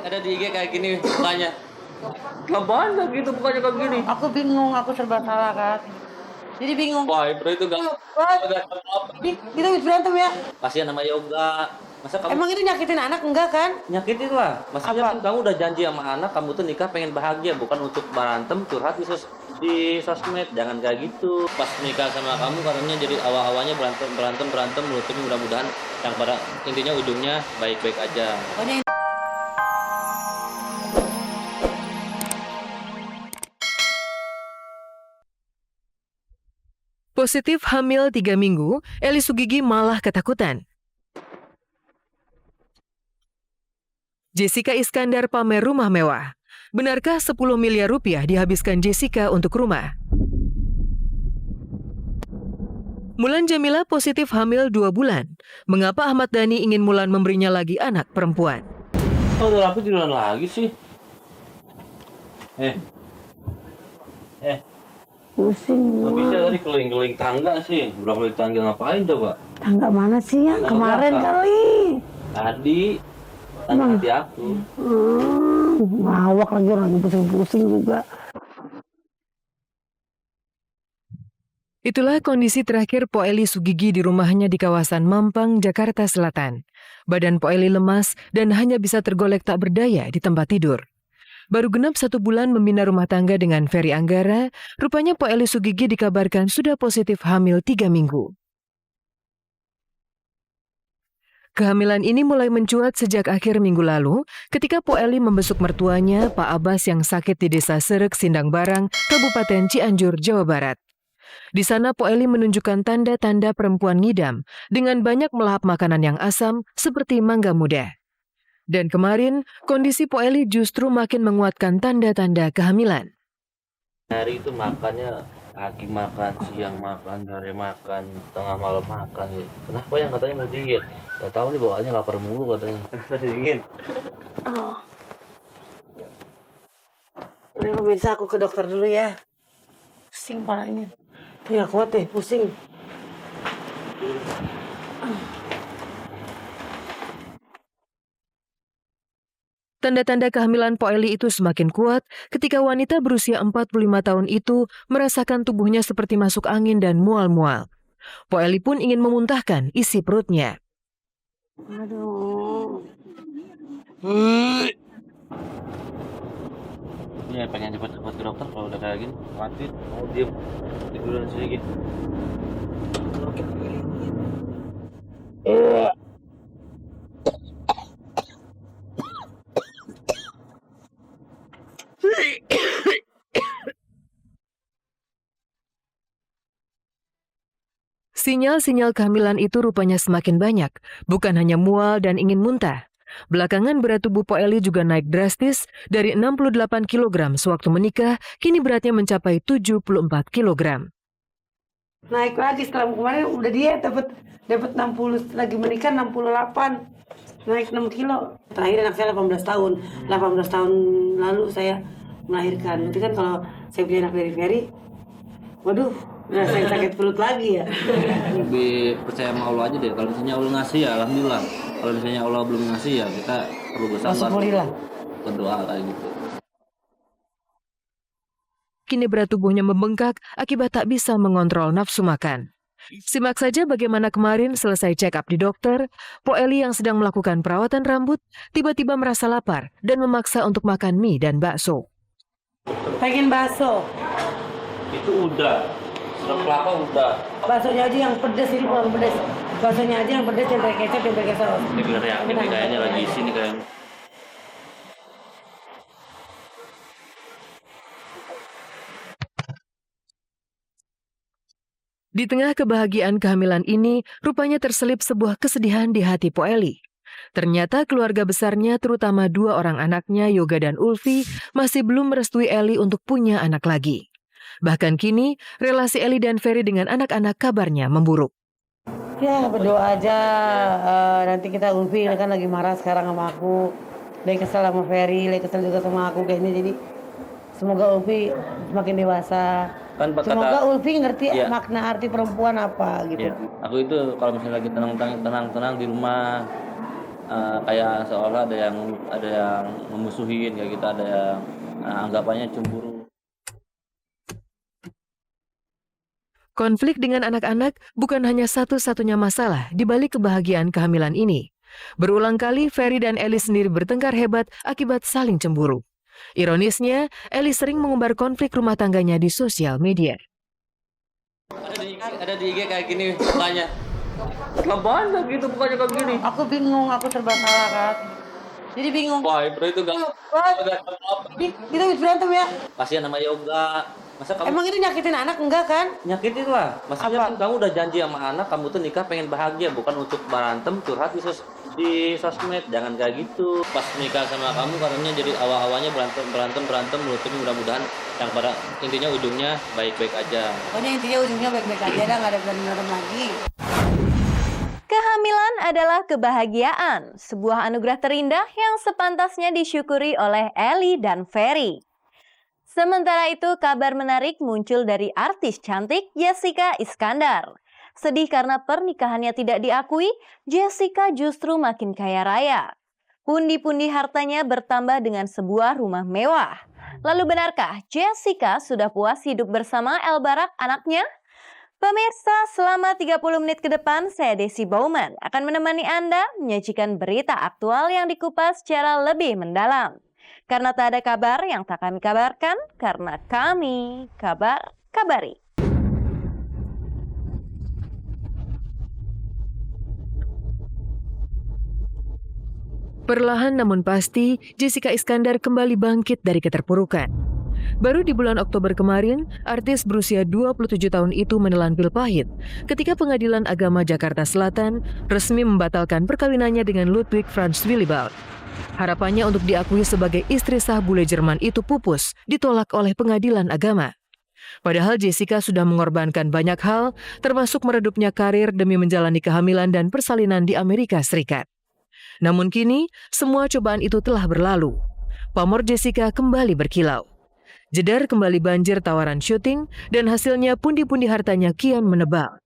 Ada di IG kayak gini mukanya. Nggak banyak gitu mukanya kayak gini. Aku bingung, aku serba salah kan. Jadi bingung. Wah, bro itu gak apa. Kita habis berantem ya. Kasihan sama Yoga. Masa kamu Emang itu nyakitin anak enggak kan? nyakitin lah? Maksudnya Apa? kan kamu udah janji sama anak, kamu tuh nikah pengen bahagia, bukan untuk berantem curhat di sosmed. Jangan kayak gitu. Pas nikah sama kamu katanya jadi awal-awalnya berantem tapi mudah-mudahan yang pada intinya ujungnya baik-baik aja. Pokoknya Positif hamil 3 minggu, Eli Sugigi malah ketakutan. Jessica Iskandar pamer rumah mewah. Benarkah 10 miliar rupiah dihabiskan Jessica untuk rumah? Mulan Jamila positif hamil 2 bulan. Mengapa Ahmad Dhani ingin Mulan memberinya lagi anak perempuan? Oh, udah aku tiduran lagi sih. pusing. Nggak bisa tadi keliling-keliling tangga sih. Udah keliling tangga ngapain coba? Tangga mana sih yang Tangga kemarin belakang. kali? Tadi tangga hati aku. Ngawak lagi orang lagi pusing-pusing juga. Itulah kondisi terakhir Po Eli Sugigi di rumahnya di kawasan Mampang, Jakarta Selatan. Badan Po Eli lemas dan hanya bisa tergolek tak berdaya di tempat tidur. Baru genap 1 bulan membina rumah tangga dengan Ferry Anggara, rupanya Po Eli Sugigi dikabarkan sudah positif hamil 3 minggu. Kehamilan ini mulai mencuat sejak akhir minggu lalu ketika Po Eli membesuk mertuanya, Pak Abbas yang sakit di Desa Serek, Sindang Barang, Kabupaten Cianjur, Jawa Barat. Di sana Po Eli menunjukkan tanda-tanda perempuan ngidam dengan banyak melahap makanan yang asam seperti mangga muda. Dan kemarin, kondisi Po Eli justru makin menguatkan tanda-tanda kehamilan. Hari itu makannya pagi makan, siang makan, sore makan, tengah malam makan gitu. Kenapa yang katanya mau diet? Gak tahu nih bawaannya lapar mulu katanya. Dingin. Oh. Udah pemirsa, aku ke dokter dulu ya. Pusing palanya. Ya kuat deh, pusing. Tanda-tanda kehamilan Po Eli itu semakin kuat ketika wanita berusia 45 tahun itu merasakan tubuhnya seperti masuk angin dan mual-mual. Po Eli pun ingin memuntahkan isi perutnya. Aduh. Iya pengen cepet-cepet ke dokter kalau udah kayak gini. Khawatir, mau diem tiduran sedikit. Sinyal-sinyal kehamilan itu rupanya semakin banyak, bukan hanya mual dan ingin muntah. Belakangan berat tubuh Po Eli juga naik drastis dari 68 kg sewaktu menikah, kini beratnya mencapai 74 kg. Naik lagi setelah kemarin udah diet dapat 60, lagi menikah 68. Naik 6 kilo. Terakhir anak saya 18 tahun. 18 tahun lalu saya melahirkan. Nanti kan kalau saya punya anak dari Ferry, waduh, ngerasain sakit perut lagi ya. Lebih percaya sama Allah aja deh. Kalau misalnya Allah ngasih ya alhamdulillah. Kalau misalnya Allah belum ngasih ya kita perlu bersabar. Alhamdulillah. Berdoa kayak gitu. Kini berat tubuhnya membengkak akibat tak bisa mengontrol nafsu makan. Simak saja bagaimana kemarin selesai check up di dokter, Po Eli yang sedang melakukan perawatan rambut tiba-tiba merasa lapar dan memaksa untuk makan mie dan bakso. Pengen bakso. Itu udah. Sudah kelapa udah. Baksonya aja yang pedes, ini kurang pedes. Baksonya aja yang pedes, yang pakai kecap, yang pakai saus. Ini biar yakin nih kayaknya lagi isi nih kayaknya. Di tengah kebahagiaan kehamilan ini, rupanya terselip sebuah kesedihan di hati Po Eli. Ternyata keluarga besarnya, terutama 2 orang anaknya, Yoga dan Ulfi, masih belum merestui Eli untuk punya anak lagi. Bahkan kini, relasi Eli dan Ferry dengan anak-anak kabarnya memburuk. Ya berdoa aja, nanti kita Ulfi kan lagi marah sekarang sama aku. Lagi kesel sama Ferry, lagi kesel juga sama aku kayaknya, jadi semoga Ulfi semakin dewasa. Kan Semoga Ulfi ngerti iya. makna arti perempuan apa gitu. Ya, aku itu kalau misalnya lagi tenang-tenang di rumah, kayak seolah ada yang memusuhin kayak gitu, ada yang anggapannya cemburu. Konflik dengan anak-anak bukan hanya satu-satunya masalah di balik kebahagiaan kehamilan ini. Berulang kali Ferry dan Ellie sendiri bertengkar hebat akibat saling cemburu. Ironisnya, Ellie sering mengumbar konflik rumah tangganya di sosial media. Ada di IG kayak gini mukanya. Kenapa banyak gitu mukanya kayak gini? Aku bingung, aku serba salah kan. Jadi bingung. Wah, bro itu gak Kita habis berantem ya. kasihan sama Yoga. Masa kamu Emang itu nyakitin anak enggak kan? nyakitin lah? Maksudnya Apa? kan kamu udah janji sama anak, kamu tuh nikah pengen bahagia, bukan untuk berantem curhat di sosmed. Jangan kayak gitu. Pas nikah sama kamu katanya jadi awal-awalnya berantem tapi mudah-mudahan yang pada intinya ujungnya baik-baik aja. Pokoknya intinya ujungnya baik-baik aja dah, nggak ada berantem lagi. Kehamilan adalah kebahagiaan, sebuah anugerah terindah yang sepantasnya disyukuri oleh Ellie dan Ferry. Sementara itu, kabar menarik muncul dari artis cantik Jessica Iskandar. Sedih karena pernikahannya tidak diakui, Jessica justru makin kaya raya. Pundi-pundi hartanya bertambah dengan sebuah rumah mewah. Lalu benarkah Jessica sudah puas hidup bersama Elbarak anaknya? Pemirsa, selama 30 menit ke depan, saya Desi Bauman akan menemani Anda menyajikan berita aktual yang dikupas secara lebih mendalam. Karena tak ada kabar yang tak kami kabarkan, karena kami kabari. Perlahan namun pasti, Jessica Iskandar kembali bangkit dari keterpurukan. Baru di bulan Oktober kemarin, artis berusia 27 tahun itu menelan pil pahit ketika Pengadilan Agama Jakarta Selatan resmi membatalkan perkawinannya dengan Ludwig Franz Willibald. Harapannya untuk diakui sebagai istri sah bule Jerman itu pupus, ditolak oleh Pengadilan Agama. Padahal Jessica sudah mengorbankan banyak hal, termasuk meredupnya karir demi menjalani kehamilan dan persalinan di Amerika Serikat. Namun kini, semua cobaan itu telah berlalu. Pamor Jessica kembali berkilau. Jedar kembali banjir tawaran syuting, dan hasilnya pundi-pundi hartanya kian menebal.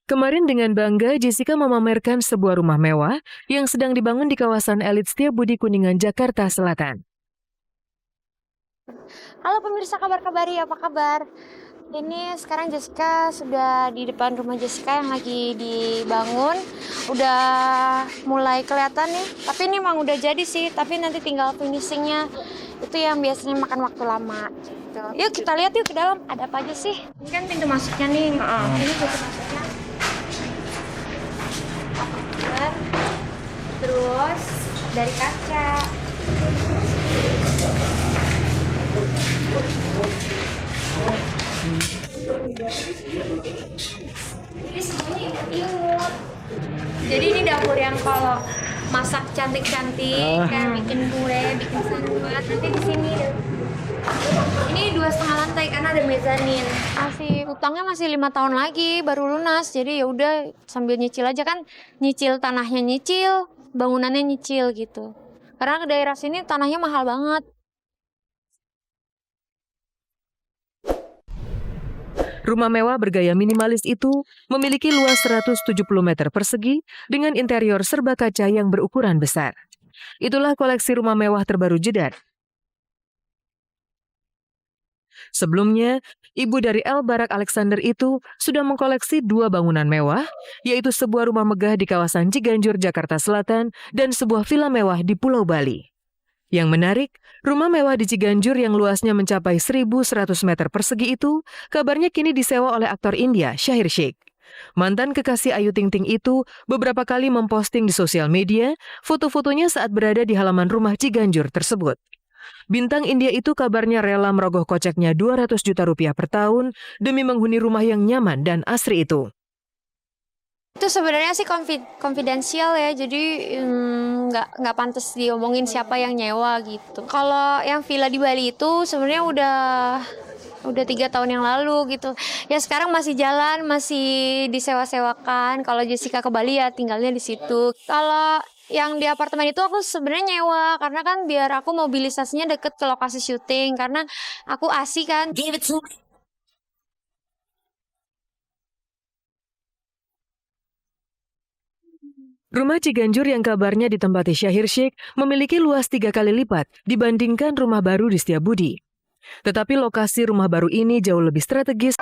Kemarin dengan bangga, Jessica memamerkan sebuah rumah mewah yang sedang dibangun di kawasan elit Setiabudi Kuningan, Jakarta Selatan. Halo pemirsa kabar-kabari, apa kabar? Ini sekarang Jessica sudah di depan rumah Jessica yang lagi dibangun. Udah mulai kelihatan nih, tapi ini emang udah jadi sih, tapi nanti tinggal finishingnya. Itu yang biasanya makan waktu lama gitu. Yuk kita lihat yuk ke dalam, ada apa aja sih? Ini kan pintu masuknya nih. Ini pintu masuknya. Terus dari kaca. Ini semuanya imut. Jadi ini dapur yang kalau masak cantik-cantik, kayak bikin kue, bikin sandwich. Nanti di sini. Ini 2,5 lantai karena ada mezanin. Utangnya masih 5 tahun lagi baru lunas. Jadi ya udah sambil nyicil aja kan, nyicil tanahnya nyicil, bangunannya nyicil gitu. Karena ke daerah sini tanahnya mahal banget. Rumah mewah bergaya minimalis itu memiliki luas 170 meter persegi dengan interior serba kaca yang berukuran besar. Itulah koleksi rumah mewah terbaru Jedar. Sebelumnya, ibu dari Elbarak Alexander itu sudah mengkoleksi 2 bangunan mewah, yaitu sebuah rumah megah di kawasan Ciganjur, Jakarta Selatan, dan sebuah villa mewah di Pulau Bali. Yang menarik, rumah mewah di Ciganjur yang luasnya mencapai 1.100 meter persegi itu, kabarnya kini disewa oleh aktor India, Shahir Sheikh. Mantan kekasih Ayu Ting Ting itu beberapa kali memposting di sosial media foto-fotonya saat berada di halaman rumah Ciganjur tersebut. Bintang India itu kabarnya rela merogoh koceknya 200 juta rupiah per tahun demi menghuni rumah yang nyaman dan asri itu. Itu sebenarnya sih konfidensial ya, jadi nggak pantas diomongin siapa yang nyewa gitu. Kalau yang villa di Bali itu sebenarnya udah 3 tahun yang lalu gitu. Ya sekarang masih jalan, masih disewa-sewakan. Kalau Jessica ke Bali ya tinggalnya di situ. Kalau yang di apartemen itu aku sebenarnya nyewa karena kan biar aku mobilisasinya deket ke lokasi syuting karena aku ASI kan. Rumah Ciganjur yang kabarnya ditempati Syahir Syekh memiliki luas 3 kali lipat dibandingkan rumah baru di Setiabudi. Tetapi lokasi rumah baru ini jauh lebih strategis